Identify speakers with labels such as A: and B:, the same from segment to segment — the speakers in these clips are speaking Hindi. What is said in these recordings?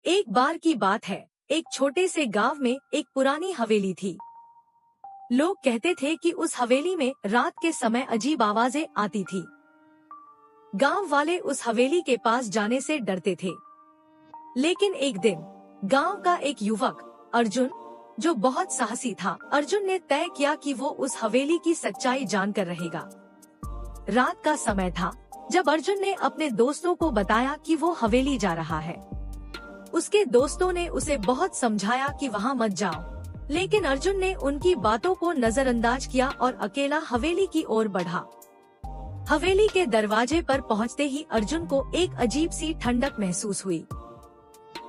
A: एक बार की बात है, एक छोटे से गांव में एक पुरानी हवेली थी। लोग कहते थे कि उस हवेली में रात के समय अजीब आवाजें आती थी। गांव वाले उस हवेली के पास जाने से डरते थे। लेकिन एक दिन गांव का एक युवक अर्जुन, जो बहुत साहसी था, अर्जुन ने तय किया कि वो उस हवेली की सच्चाई जानकर रहेगा। रात का समय था जब अर्जुन ने अपने दोस्तों को बताया कि वो हवेली जा रहा है। उसके दोस्तों ने उसे बहुत समझाया कि वहाँ मत जाओ, लेकिन अर्जुन ने उनकी बातों को नजरअंदाज किया और अकेला हवेली की ओर बढ़ा। हवेली के दरवाजे पर पहुँचते ही अर्जुन को एक अजीब सी ठंडक महसूस हुई।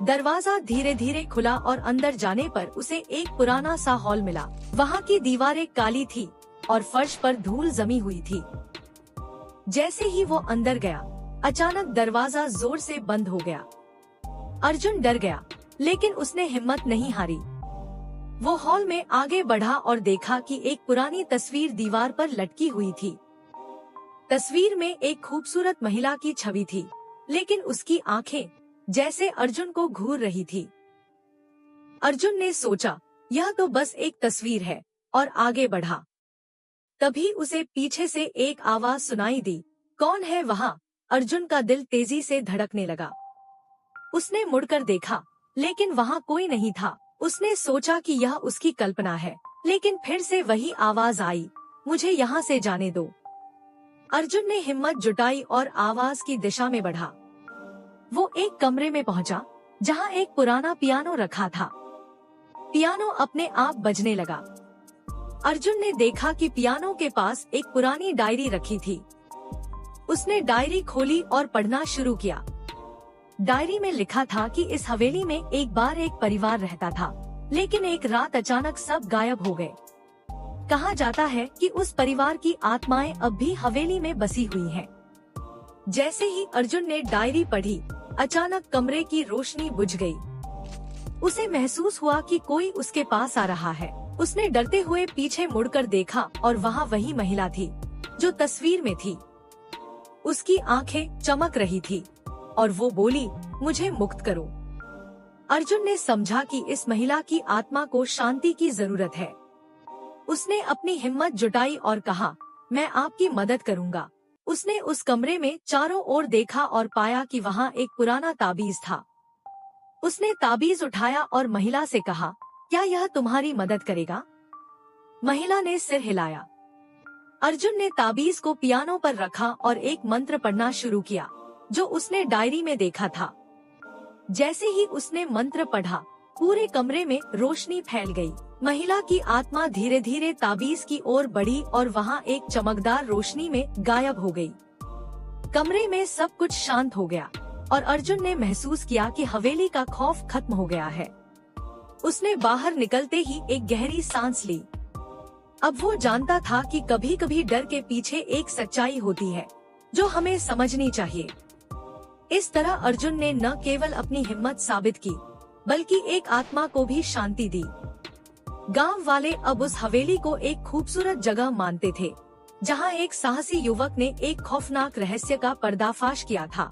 A: दरवाजा धीरे धीरे खुला और अंदर जाने पर उसे एक पुराना सा हॉल मिला। वहाँ की दीवारें काली थी और फर्श पर धूल जमी हुई थी। जैसे ही वो अंदर गया, अचानक दरवाजा जोर से बंद हो गया। अर्जुन डर गया, लेकिन उसने हिम्मत नहीं हारी। वो हॉल में आगे बढ़ा और देखा कि एक पुरानी तस्वीर दीवार पर लटकी हुई थी। तस्वीर में एक खूबसूरत महिला की छवि थी, लेकिन उसकी आंखें जैसे अर्जुन को घूर रही थी। अर्जुन ने सोचा, यह तो बस एक तस्वीर है, और आगे बढ़ा। तभी उसे पीछे से एक आवाज सुनाई दी, कौन है वहाँ? अर्जुन का दिल तेजी से धड़कने लगा। उसने मुड़कर देखा, लेकिन वहाँ कोई नहीं था। उसने सोचा कि यह उसकी कल्पना है, लेकिन फिर से वही आवाज आई, मुझे यहाँ से जाने दो। अर्जुन ने हिम्मत जुटाई और आवाज की दिशा में बढ़ा। वो एक कमरे में पहुँचा, जहाँ एक पुराना पियानो रखा था। पियानो अपने आप बजने लगा। अर्जुन ने देखा कि पियानो के पास एक पुरानी डायरी रखी थी। उसने डायरी खोली और पढ़ना शुरू किया। डायरी में लिखा था कि इस हवेली में एक बार एक परिवार रहता था, लेकिन एक रात अचानक सब गायब हो गए। कहा जाता है कि उस परिवार की आत्माएं अब भी हवेली में बसी हुई हैं। जैसे ही अर्जुन ने डायरी पढ़ी, अचानक कमरे की रोशनी बुझ गई। उसे महसूस हुआ कि कोई उसके पास आ रहा है। उसने डरते हुए पीछे मुड़कर देखा और वहाँ वही महिला थी जो तस्वीर में थी। उसकी आंखें चमक रही थी और वो बोली, मुझे मुक्त करो। अर्जुन ने समझा कि इस महिला की आत्मा को शांति की जरूरत है। उसने अपनी हिम्मत जुटाई और कहा, मैं आपकी मदद करूँगा। उसने उस कमरे में चारों ओर देखा और पाया कि वहाँ एक पुराना ताबीज था। उसने ताबीज उठाया और महिला से कहा, क्या यह तुम्हारी मदद करेगा? महिला ने सिर हिलाया। अर्जुन ने ताबीज को पियानो पर रखा और एक मंत्र पढ़ना शुरू किया, जो उसने डायरी में देखा था। जैसे ही उसने मंत्र पढ़ा, पूरे कमरे में रोशनी फैल गई। महिला की आत्मा धीरे धीरे ताबीज की ओर बढ़ी और वहाँ एक चमकदार रोशनी में गायब हो गई। कमरे में सब कुछ शांत हो गया और अर्जुन ने महसूस किया कि हवेली का खौफ खत्म हो गया है। उसने बाहर निकलते ही एक गहरी सांस ली। अब वो जानता था कि कभी कभी डर के पीछे एक सच्चाई होती है, जो हमें समझनी चाहिए। इस तरह अर्जुन ने न केवल अपनी हिम्मत साबित की, बल्कि एक आत्मा को भी शांति दी। गांव वाले अब उस हवेली को एक खूबसूरत जगह मानते थे, जहां एक साहसी युवक ने एक खौफनाक रहस्य का पर्दाफाश किया था।